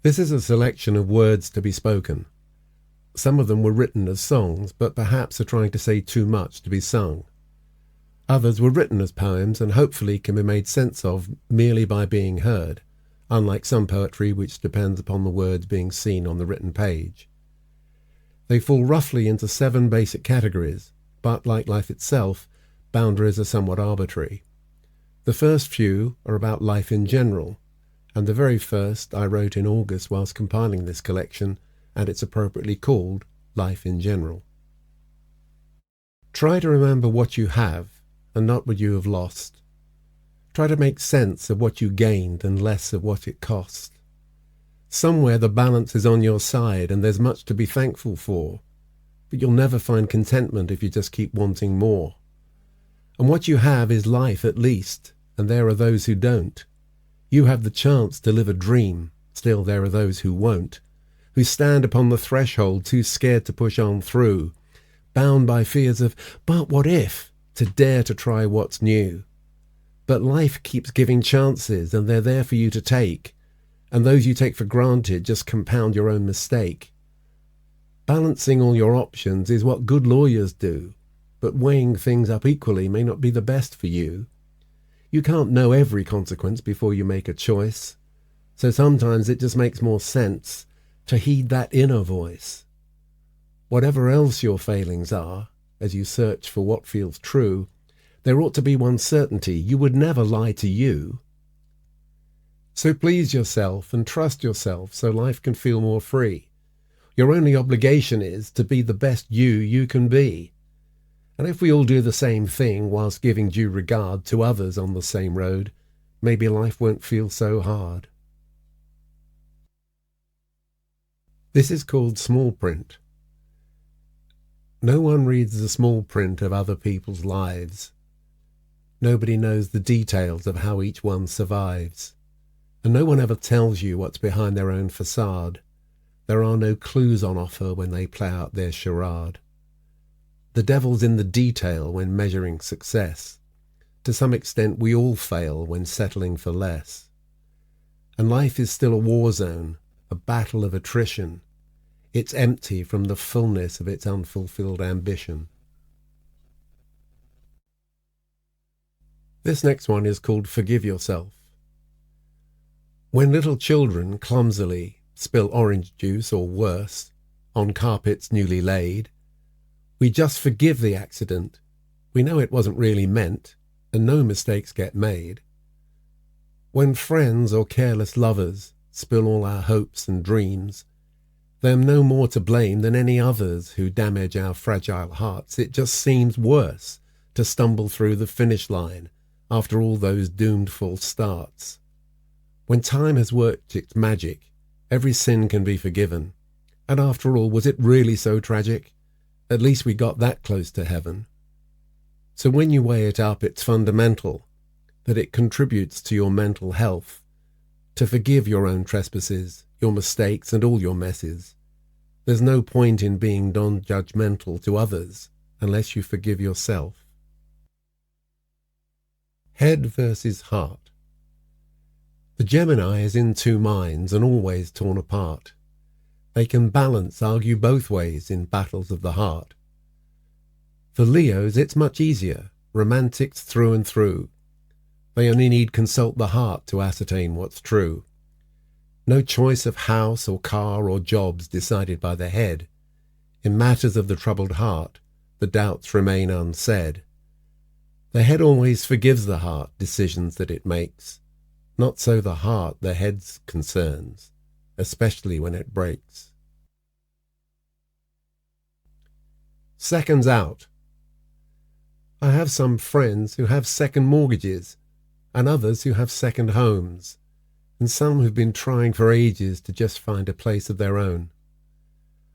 This is a selection of words to be spoken. Some of them were written as songs, but perhaps are trying to say too much to be sung. Others were written as poems and hopefully can be made sense of merely by being heard, unlike some poetry which depends upon the words being seen on the written page. They fall roughly into 7 basic categories, but like life itself, boundaries are somewhat arbitrary. The first few are about life in general, and the very first I wrote in August whilst compiling this collection, and it's appropriately called Life in General. Try to remember what you have and not what you have lost. Try to make sense of what you gained and less of what it cost. Somewhere the balance is on your side and there's much to be thankful for, but you'll never find contentment if you just keep wanting more. And what you have is life at least, and there are those who don't. You have the chance to live a dream, still there are those who won't, who stand upon the threshold too scared to push on through, bound by fears of, but what if, to dare to try what's new. But life keeps giving chances, and they're there for you to take, and those you take for granted just compound your own mistake. Balancing all your options is what good lawyers do, but weighing things up equally may not be the best for you. You can't know every consequence before you make a choice, so sometimes it just makes more sense to heed that inner voice. Whatever else your failings are, as you search for what feels true, there ought to be one certainty: you would never lie to you. So please yourself and trust yourself so life can feel more free. Your only obligation is to be the best you can be. And if we all do the same thing whilst giving due regard to others on the same road, maybe life won't feel so hard. This is called small print. No one reads the small print of other people's lives. Nobody knows the details of how each one survives. And no one ever tells you what's behind their own facade. There are no clues on offer when they play out their charade. The devil's in the detail when measuring success. To some extent we all fail when settling for less. And life is still a war zone, a battle of attrition. It's empty from the fullness of its unfulfilled ambition. This next one is called Forgive Yourself. When little children clumsily spill orange juice or worse on carpets newly laid, we just forgive the accident. We know it wasn't really meant, and no mistakes get made. When friends or careless lovers spill all our hopes and dreams, they're no more to blame than any others who damage our fragile hearts. It just seems worse to stumble through the finish line after all those doomed false starts. When time has worked its magic, every sin can be forgiven. And after all, was it really so tragic? At least we got that close to heaven. So when you weigh it up, it's fundamental that it contributes to your mental health to forgive your own trespasses, your mistakes, and all your messes. There's no point in being non-judgmental to others unless you forgive yourself. Head versus heart. The Gemini is in 2 minds and always torn apart. They can balance, argue both ways in battles of the heart. For Leos, it's much easier, romantics through and through. They only need consult the heart to ascertain what's true. No choice of house or car or jobs decided by the head. In matters of the troubled heart, the doubts remain unsaid. The head always forgives the heart decisions that it makes. Not so the heart the head's concerns, especially when it breaks. Seconds out. I have some friends who have second mortgages, and others who have second homes, and some who've been trying for ages to just find a place of their own.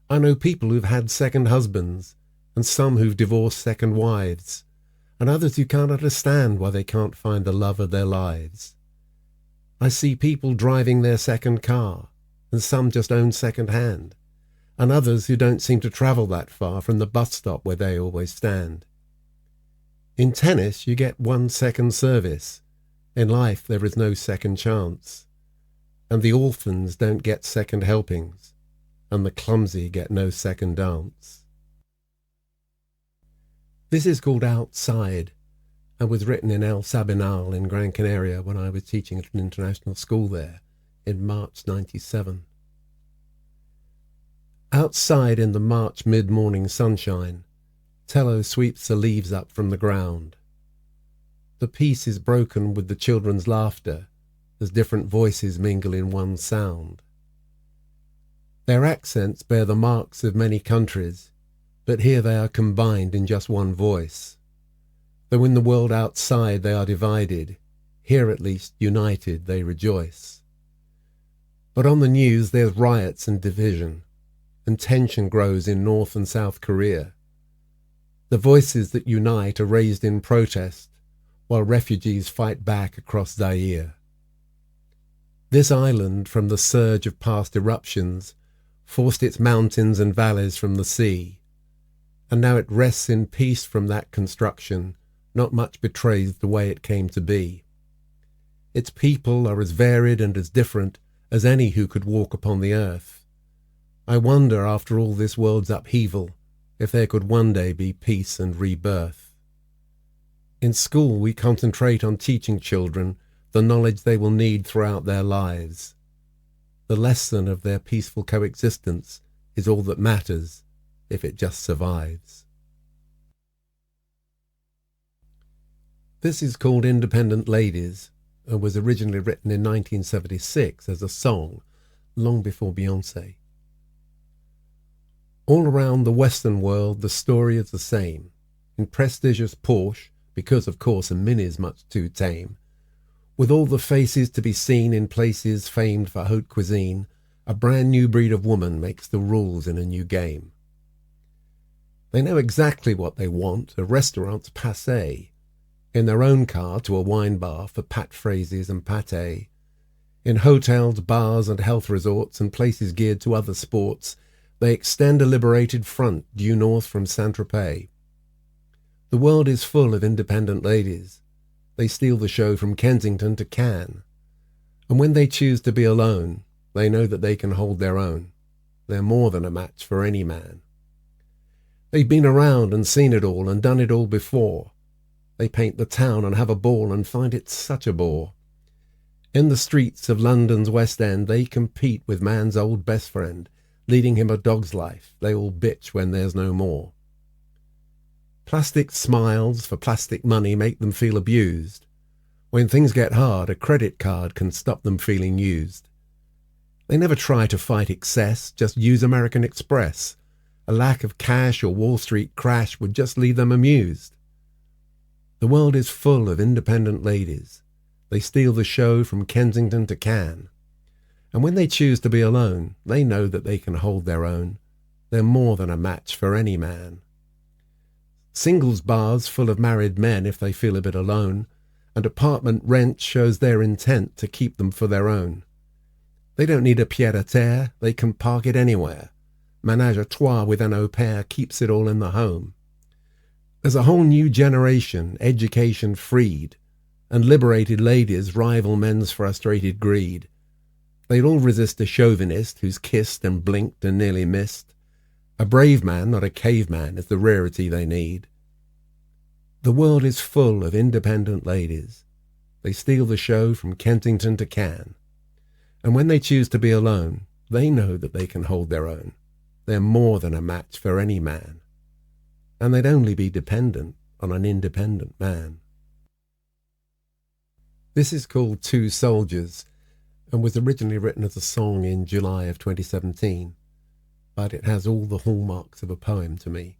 I know people who've had second husbands, and some who've divorced second wives, and others who can't understand why they can't find the love of their lives. I see people driving their second car, and some just own second hand, and others who don't seem to travel that far from the bus stop where they always stand. In tennis, you get 1 second service. In life, there is no second chance. and the orphans don't get second helpings, and the clumsy get no second dance. This is called Outside, and was written in El Sabinal in Gran Canaria when I was teaching at an international school there in March '97. Outside in the March mid-morning sunshine, Tello sweeps the leaves up from the ground. The peace is broken with the children's laughter as different voices mingle in one sound. Their accents bear the marks of many countries, but here they are combined in just one voice. Though in the world outside they are divided, here at least united they rejoice. But on the news there's riots and division, and tension grows in North and South Korea. The voices that unite are raised in protest, while refugees fight back across Zaire. This island, from the surge of past eruptions, forced its mountains and valleys from the sea, and now it rests in peace from that construction. Not much betrays the way it came to be. Its people are as varied and as different as any who could walk upon the earth. I wonder, after all this world's upheaval, if there could one day be peace and rebirth. In school we concentrate on teaching children the knowledge they will need throughout their lives. The lesson of their peaceful coexistence is all that matters if it just survives. This is called Independent Ladies and was originally written in 1976 as a song, long before Beyoncé. All around the Western world the story is the same. In prestigious Porsche, because of course a Mini's much too tame, with all the faces to be seen in places famed for haute cuisine, a brand new breed of woman makes the rules in a new game. They know exactly what they want, a restaurant's passé, in their own car to a wine bar for pat phrases and pâté, in hotels, bars and health resorts and places geared to other sports, they extend a liberated front due north from Saint-Tropez. The world is full of independent ladies. They steal the show from Kensington to Cannes. And when they choose to be alone, they know that they can hold their own. They're more than a match for any man. They've been around and seen it all and done it all before. They paint the town and have a ball and find it such a bore. In the streets of London's West End they compete with man's old best friend, leading him a dog's life. They all bitch when there's no more. Plastic smiles for plastic money make them feel abused. When things get hard, a credit card can stop them feeling used. They never try to fight excess, just use American Express. A lack of cash or Wall Street crash would just leave them amused. The world is full of independent ladies. They steal the show from Kensington to Cannes. And when they choose to be alone, they know that they can hold their own. They're more than a match for any man. Singles bars full of married men if they feel a bit alone, and apartment rent shows their intent to keep them for their own. They don't need a pied-à-terre, they can park it anywhere. Ménage à trois with an au pair keeps it all in the home. There's a whole new generation, education freed, and liberated ladies rival men's frustrated greed. They'd all resist a chauvinist who's kissed and blinked and nearly missed. A brave man, not a caveman, is the rarity they need. The world is full of independent ladies. They steal the show from Kensington to Cannes. And when they choose to be alone, they know that they can hold their own. They're more than a match for any man. And they'd only be dependent on an independent man. This is called Two Soldiers, and was originally written as a song in July of 2017, but it has all the hallmarks of a poem to me.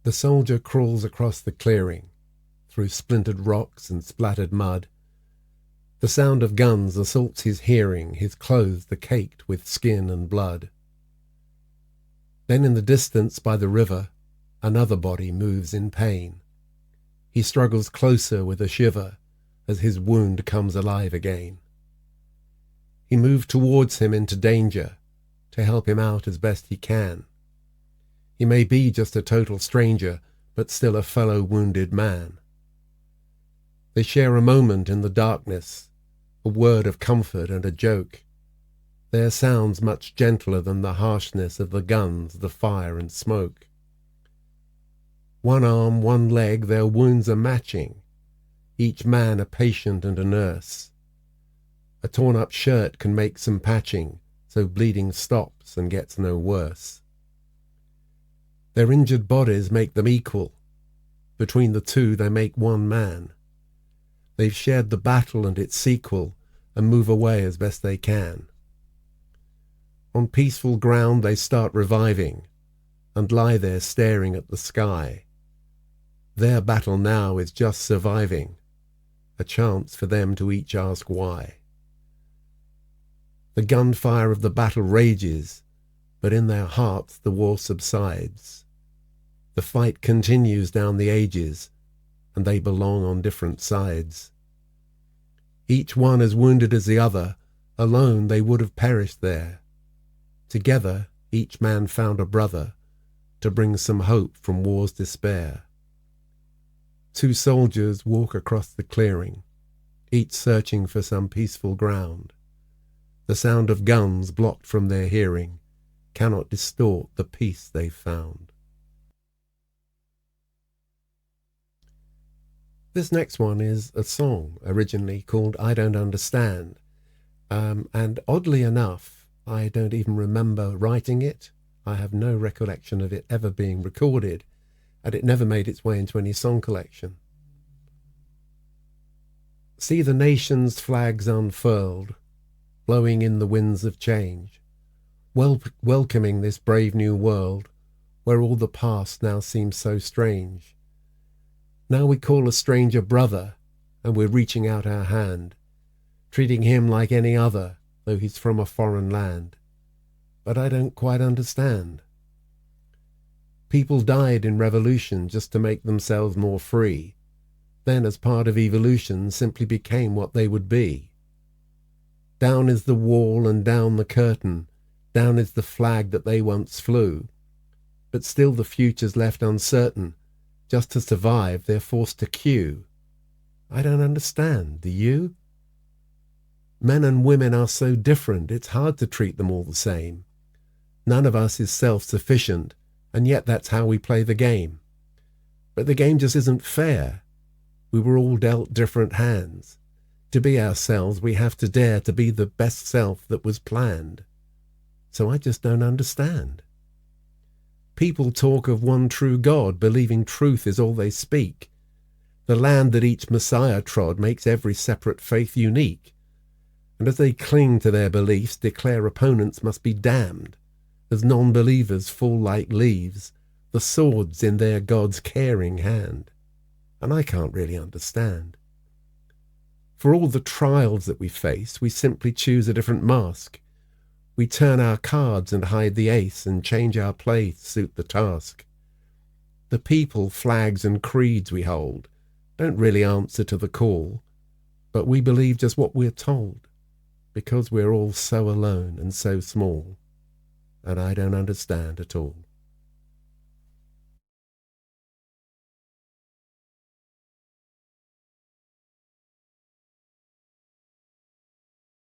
The soldier crawls across the clearing, through splintered rocks and splattered mud. The sound of guns assaults his hearing, his clothes are caked with skin and blood. Then in the distance by the river, another body moves in pain. He struggles closer with a shiver as his wound comes alive again. He moved towards him into danger to help him out as best he can. He may be just a total stranger, but still a fellow wounded man. They share a moment in the darkness a word of comfort and a joke. Their sounds much gentler than the harshness of the guns, the fire and smoke. One arm, one leg, their wounds are matching, each man a patient and a nurse. A torn-up shirt can make some patching, so bleeding stops and gets no worse. Their injured bodies make them equal. Between the two they make one man. They've shared the battle and its sequel, and move away as best they can. On peaceful ground they start reviving, and lie there staring at the sky. Their battle now is just surviving, a chance for them to each ask why. The gunfire of the battle rages, but in their hearts the war subsides. The fight continues down the ages, and they belong on different sides. Each one as wounded as the other, alone they would have perished there. Together each man found a brother, to bring some hope from war's despair. Two soldiers walk across the clearing, each searching for some peaceful ground. The sound of guns, blocked from their hearing, cannot distort the peace they've found. This next one is a song originally called I Don't Understand, and oddly enough, I don't even remember writing it. I have no recollection of it ever being recorded, and it never made its way into any song collection. See the nation's flags unfurled, blowing in the winds of change, welcoming this brave new world, where all the past now seems so strange. Now we call a stranger brother, and we're reaching out our hand, treating him like any other, though he's from a foreign land. But I don't quite understand. People died in revolution just to make themselves more free, then as part of evolution simply became what they would be. Down is the wall and down the curtain, down is the flag that they once flew, but still the future's left uncertain. Just to survive, they're forced to queue. I don't understand, do you? Men and women are so different, it's hard to treat them all the same. None of us is self-sufficient, and yet that's how we play the game. But the game just isn't fair. We were all dealt different hands. To be ourselves, we have to dare to be the best self that was planned. So I just don't understand. People talk of one true God, believing truth is all they speak. The land that each Messiah trod makes every separate faith unique. And as they cling to their beliefs, declare opponents must be damned, as non-believers fall like leaves, the swords in their God's caring hand. And I can't really understand. For all the trials that we face, we simply choose a different mask. We turn our cards and hide the ace and change our play to suit the task. The people, flags and creeds we hold don't really answer to the call, but we believe just what we're told, because we're all so alone and so small, and I don't understand at all.